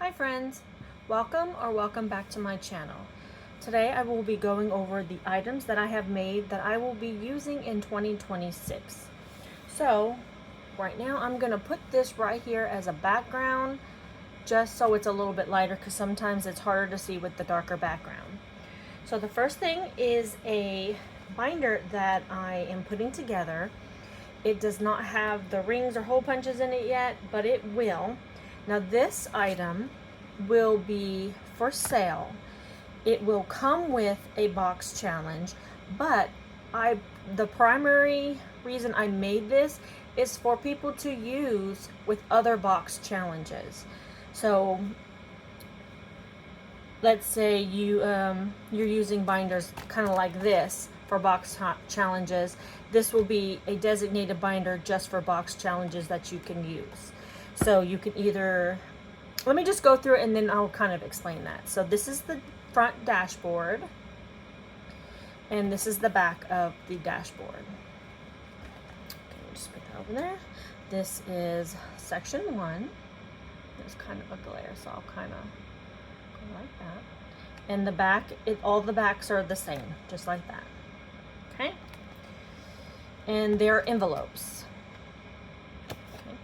Hi friends, welcome back to my channel. Today I will be going over the items that I have made that I will be using in 2026. So right now I'm going to put this right here as a background just so it's a little bit lighter because sometimes it's harder to see with the darker background. So the first thing is a binder that I am putting together. It does not have the rings or hole punches in it yet, but it will. Now this item will be for sale. It will come with a box challenge, but the primary reason I made this is for people to use with other box challenges. So let's say you're using binders kind of like this for box challenges. This will be a designated binder just for box challenges that you can use. So you can either, let me just go through it and then I'll kind of explain that. So this is the front dashboard and this is the back of the dashboard. Okay, just put that over there. This is section 1. There's kind of a glare, so I'll kind of go like that. And the back, all the backs are the same, just like that. Okay? And they're envelopes. Okay.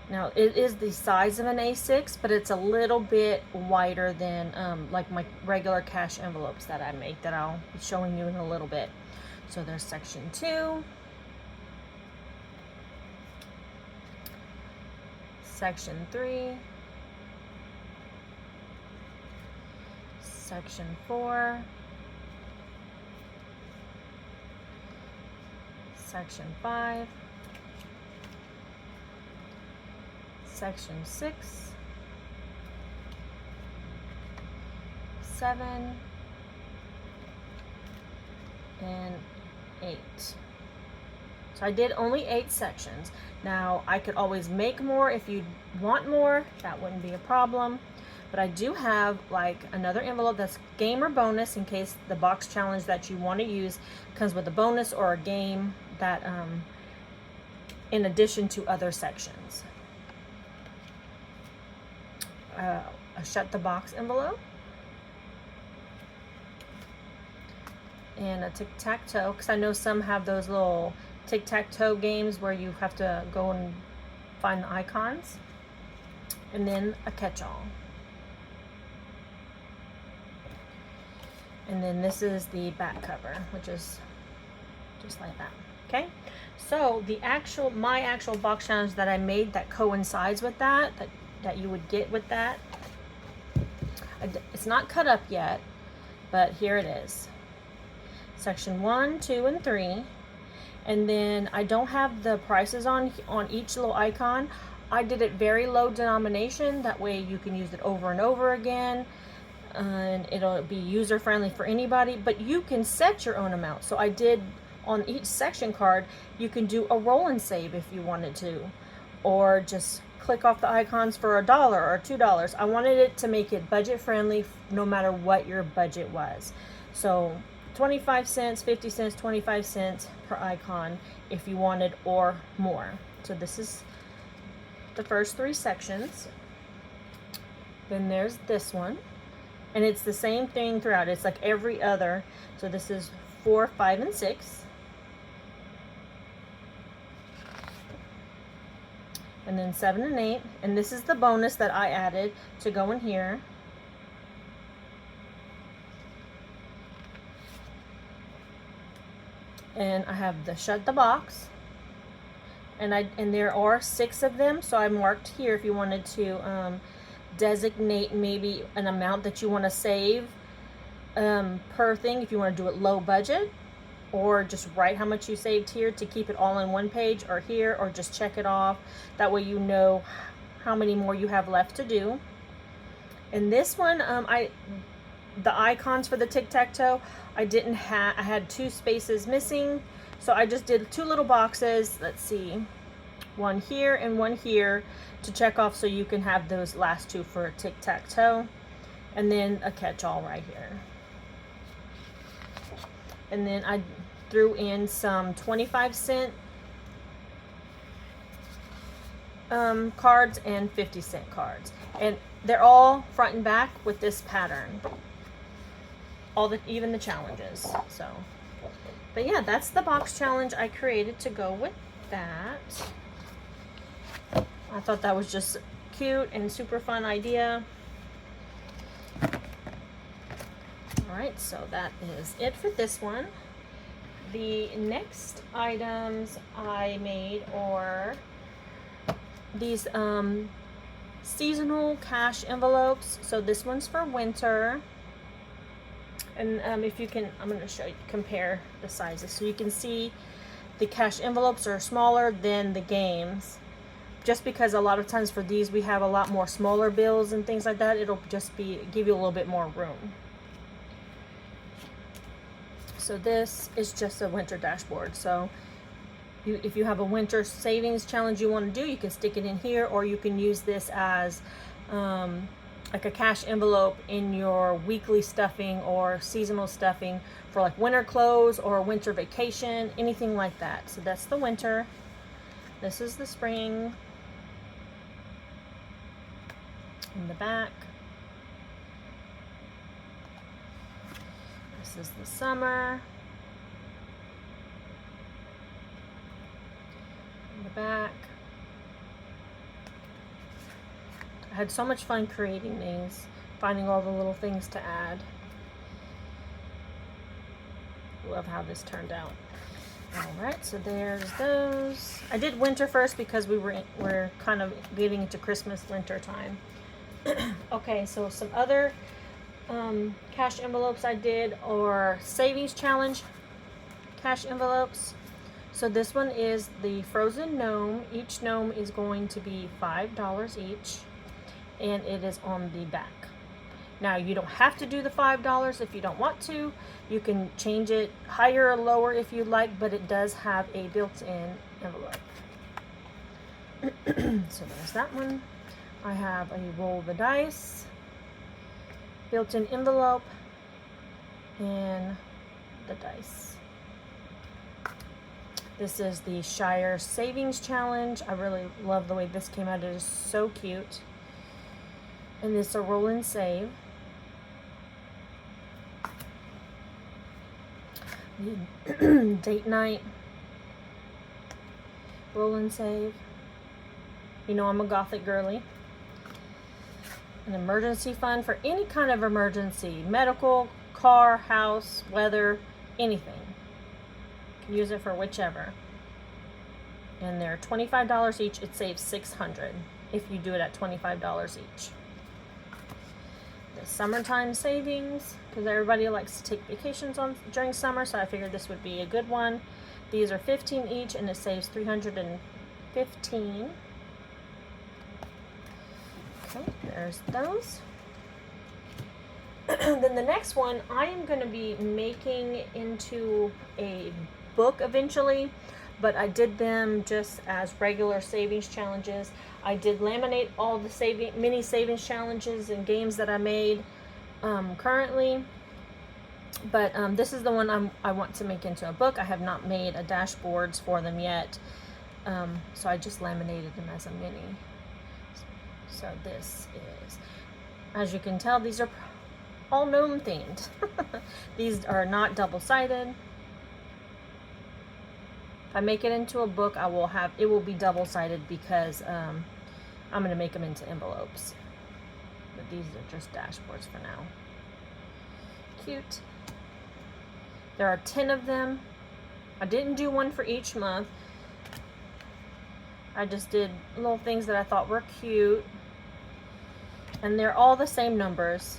Now it is the size of an A6, but it's a little bit wider than like my regular cash envelopes that I make that I'll be showing you in a little bit. So there's section 2. Section 3. Section 4. Section 5. Section 6. 7. And 8. So I did only 8 sections. Now I could always make more if you want more, that wouldn't be a problem. But I do have like another envelope that's game or bonus in case the box challenge that you want to use comes with a bonus or a game that in addition to other sections. A shut the box envelope. And a tic-tac-toe, because I know some have those little tic-tac-toe games where you have to go and find the icons. And then a catch-all. And then this is the back cover, which is just like that. Okay, so my actual box challenge that I made that coincides with that you would get with that. It's not cut up yet, but here it is. Section 1, 2, and 3. And then I don't have the prices on each little icon. I did it very low denomination. That way you can use it over and over again. And it'll be user friendly for anybody, but you can set your own amount. So I did on each section card, you can do a roll and save if you wanted to, or just click off the icons for $1 or $2. I wanted it to make it budget friendly no matter what your budget was. So 25 cents, 50 cents, 25 cents per icon if you wanted or more. So this is the first 3 sections. Then there's this one. And it's the same thing throughout. It's like every other. So this is 4, 5, and 6. And then 7 and 8. And this is the bonus that I added to go in here. And I have the shut the box. And there are 6 of them. So I marked here if you wanted to designate maybe an amount that you want to save per thing, if you want to do it low budget, or just write how much you saved here to keep it all in one page, or here, or just check it off. That way you know how many more you have left to do. And this one, the icons for the tic-tac-toe, I had 2 spaces missing, so I just did 2 little boxes. Let's see, one here and one here to check off, so you can have those last 2 for tic-tac-toe, and then a catch-all right here. And then I threw in some 25-cent cards and 50-cent cards. And they're all front and back with this pattern. Even the challenges. So, but yeah, that's the box challenge I created to go with that. I thought that was just cute and super fun idea. Alright, so that is it for this one. The next items I made are these seasonal cash envelopes. So this one's for winter. And if you can, I'm going to show you, compare the sizes. So you can see the cash envelopes are smaller than the games. Just because a lot of times for these we have a lot more smaller bills and things like that. It'll just give you a little bit more room. So this is just a winter dashboard. So if you have a winter savings challenge you want to do, you can stick it in here, or you can use this as like a cash envelope in your weekly stuffing or seasonal stuffing for like winter clothes or winter vacation, anything like that. So that's the winter. This is the spring. In the back. This is the summer. In the back. I had so much fun creating these, finding all the little things to add. Love how this turned out. Alright, so there's those. I did winter first because we're kind of getting into Christmas winter time. Okay, so some other cash envelopes I did are savings challenge cash envelopes. So this one is the frozen gnome. Each gnome is going to be $5 each, and it is on the back. Now you don't have to do the $5 if you don't want to. You can change it higher or lower if you like, but it does have a built-in envelope. So there's that one. I have a roll the dice, built-in envelope, and the dice. This is the Shire Savings Challenge. I really love the way this came out. It is so cute. And this is a roll and save. Date night, roll and save. You know I'm a gothic girly. An emergency fund for any kind of emergency, medical, car, house, weather, anything. You can use it for whichever. And they're $25 each. It saves $600 if you do it at $25 each. The summertime savings, because everybody likes to take vacations during summer, so I figured this would be a good one. These are $15 each, and it saves $315. Okay, there's those. Then the next one I am going to be making into a book eventually, but I did them just as regular savings challenges. I did laminate all the mini savings challenges and games that I made currently, but this is the one I want to make into a book. I have not made a dashboards for them yet, so I just laminated them as a mini. So this is, as you can tell, these are all gnome themed. These are not double-sided. If I make it into a book, it will be double-sided because I'm going to make them into envelopes. But these are just dashboards for now. Cute. There are 10 of them. I didn't do one for each month. I just did little things that I thought were cute. And they're all the same numbers.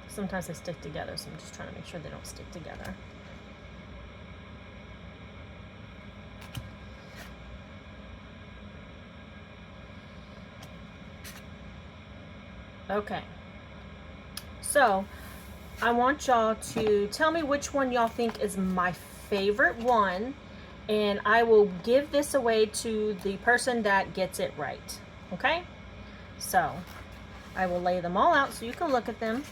Sometimes they stick together, so I'm just trying to make sure they don't stick together. Okay. So, I want y'all to tell me which one y'all think is my favorite one, and I will give this away to the person that gets it right. Okay? So, I will lay them all out so you can look at them.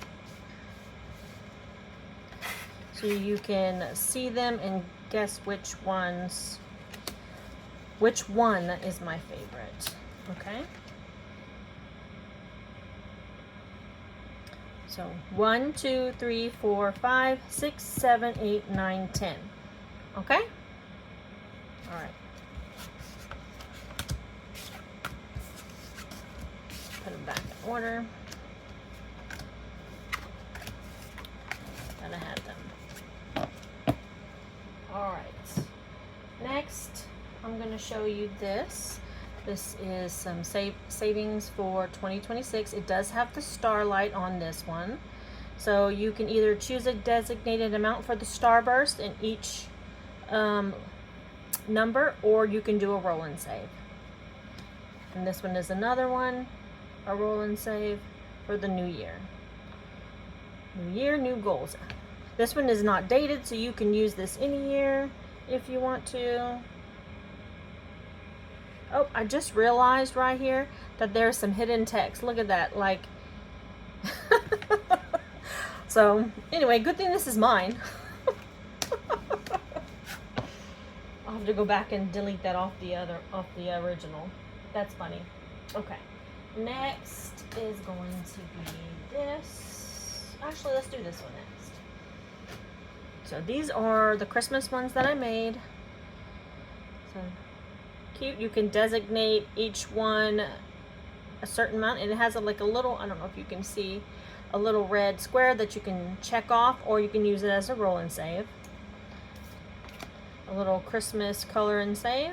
So you can see them and guess which one is my favorite. Okay. So 1, 2, 3, 4, 5, 6, 7, 8, 9, 10. Okay? All right. Put them back in order. And I had them. All right. Next, I'm going to show you this. This is some savings for 2026. It does have the starlight on this one. So you can either choose a designated amount for the starburst in each number, or you can do a roll and save. And this one is another one, a roll and save for the new year. New year, new goals. This one is not dated, so you can use this any year if you want to. Oh, I just realized right here that there's some hidden text. Look at that, like. So anyway, good thing this is mine. I'll have to go back and delete that off the original. That's funny. Okay. Next is going to be this. Actually, let's do this one next. So these are the Christmas ones that I made. So cute. You can designate each one a certain amount, and it has like a little, I don't know if you can see, a little red square that you can check off, or you can use it as a roll and save. A little Christmas color and save.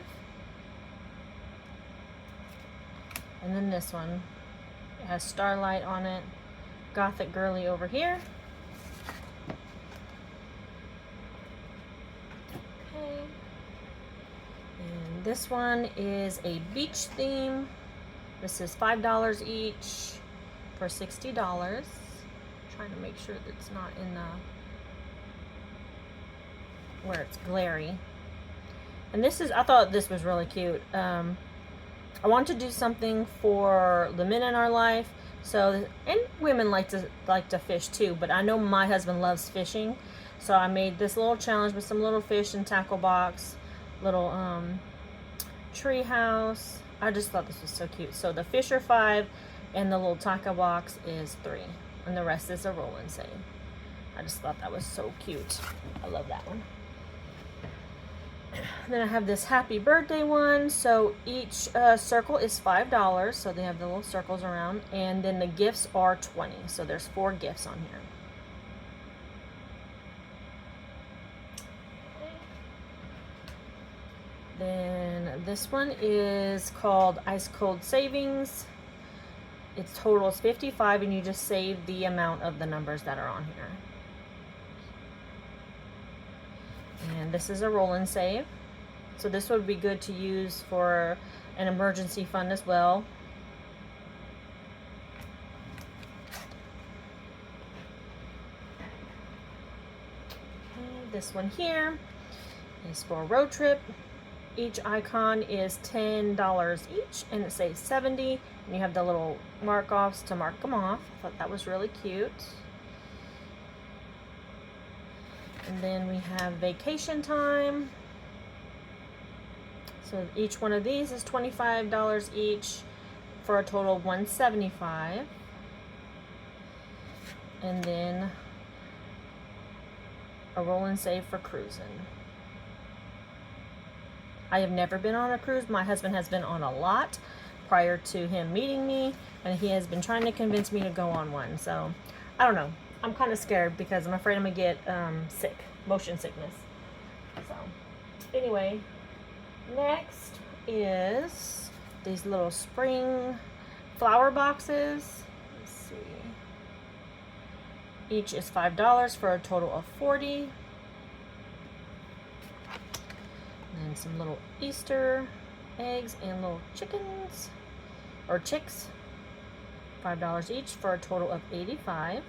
And then this one, it has starlight on it. Gothic girly over here. Okay. And this one is a beach theme. This is $5 each for $60. Trying to make sure that it's not in the where it's glary. And this is, I thought this was really cute. I want to do something for the men in our life. So, and women like to fish too, but I know my husband loves fishing. So I made this little challenge with some little fish and tackle box, little tree house. I just thought this was so cute. So the fish are 5 and the little tackle box is 3. And the rest is a roll and save. I just thought that was so cute. I love that one. Then I have this happy birthday one. So each circle is $5. So they have the little circles around. And then the gifts are 20. So there's 4 gifts on here. Then this one is called Ice Cold Savings. Its total is 55, and you just save the amount of the numbers that are on here. And this is a roll and save. So this would be good to use for an emergency fund as well. And this one here is for a road trip. Each icon is $10 each, and it says 70. And you have the little mark-offs to mark them off. I thought that was really cute. And then we have vacation time. So each one of these is $25 each for a total of $175. And then a roll and save for cruising. I have never been on a cruise. My husband has been on a lot prior to him meeting me, and he has been trying to convince me to go on one. So I don't know. I'm kind of scared because I'm afraid I'm gonna get sick, motion sickness. So anyway, next is these little spring flower boxes. Let's see. Each is $5 for a total of $40. And some little Easter eggs and little chickens or chicks. $5 each for a total of $85.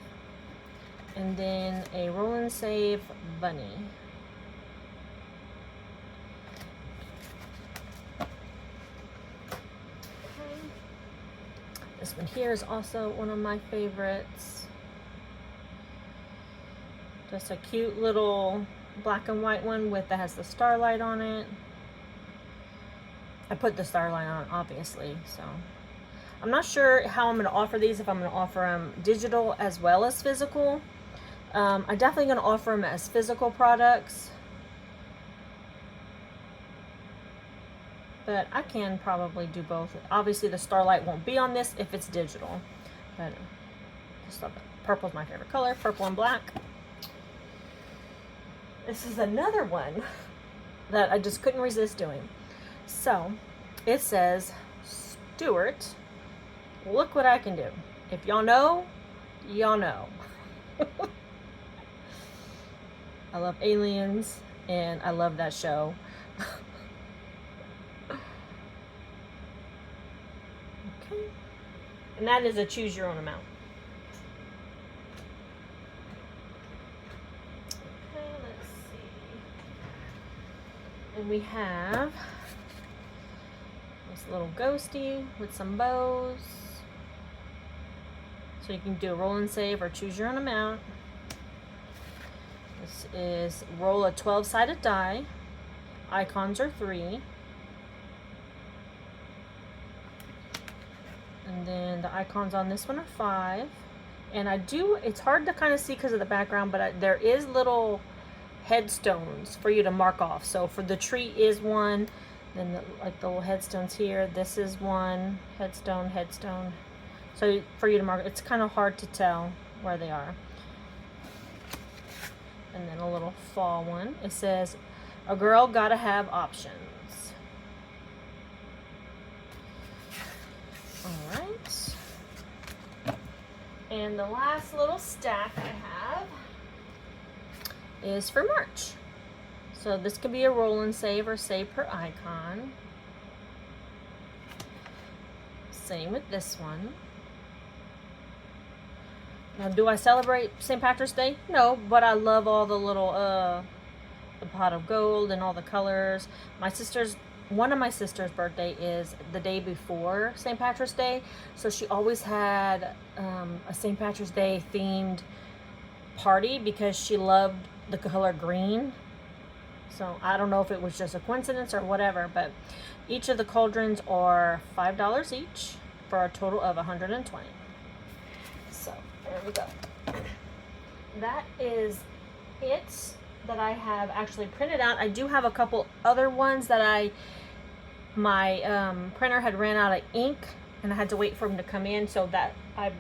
And then a roll and save bunny. Okay. This one here is also one of my favorites. Just a cute little black and white one with that has the starlight on it. I put the starlight on, obviously, so I'm not sure how I'm going to offer these, if I'm going to offer them digital as well as physical. I'm definitely going to offer them as physical products, but I can probably do both. Obviously the starlight won't be on this if it's digital, but just love it. Purple's my favorite color, purple and black. This is another one that I just couldn't resist doing. So it says, Stuart, look what I can do. If y'all know, y'all know. I love Aliens, and I love that show. Okay. And that is a choose your own amount. Okay, let's see. And we have this little ghosty with some bows. So you can do a roll and save or choose your own amount. This is roll a 12-sided die. Icons are 3. And then the icons on this one are 5. And it's hard to kind of see because of the background, but there is little headstones for you to mark off. So for the tree is one, then like the little headstones here, this is one, headstone. So for you to mark, it's kind of hard to tell where they are. And then a little fall one. It says, a girl gotta have options. All right. And the last little stack I have is for March. So this could be a roll and save or save per icon. Same with this one. Now, do I celebrate St. Patrick's Day? No, but I love all the little, the pot of gold and all the colors. One of my sister's birthday is the day before St. Patrick's Day, so she always had a St. Patrick's Day themed party because she loved the color green. So I don't know if it was just a coincidence or whatever, but each of the cauldrons are $5 each for a total of $120. So there we go. That is it that I have actually printed out. I do have a couple other ones that my printer had ran out of ink and I had to wait for them to come in, so I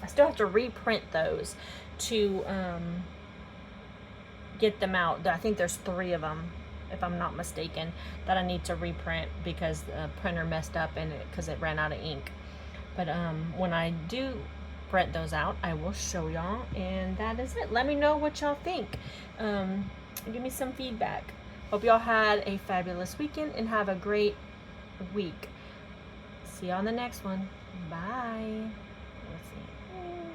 still have to reprint those to get them out. I think there's 3 of them, if I'm not mistaken, that I need to reprint because the printer messed up because it ran out of ink. But when I do print those out, I will show y'all, and that is it. Let me know what y'all think. Give me some feedback. Hope y'all had a fabulous weekend and have a great week. See y'all on the next one. Bye. Let's see.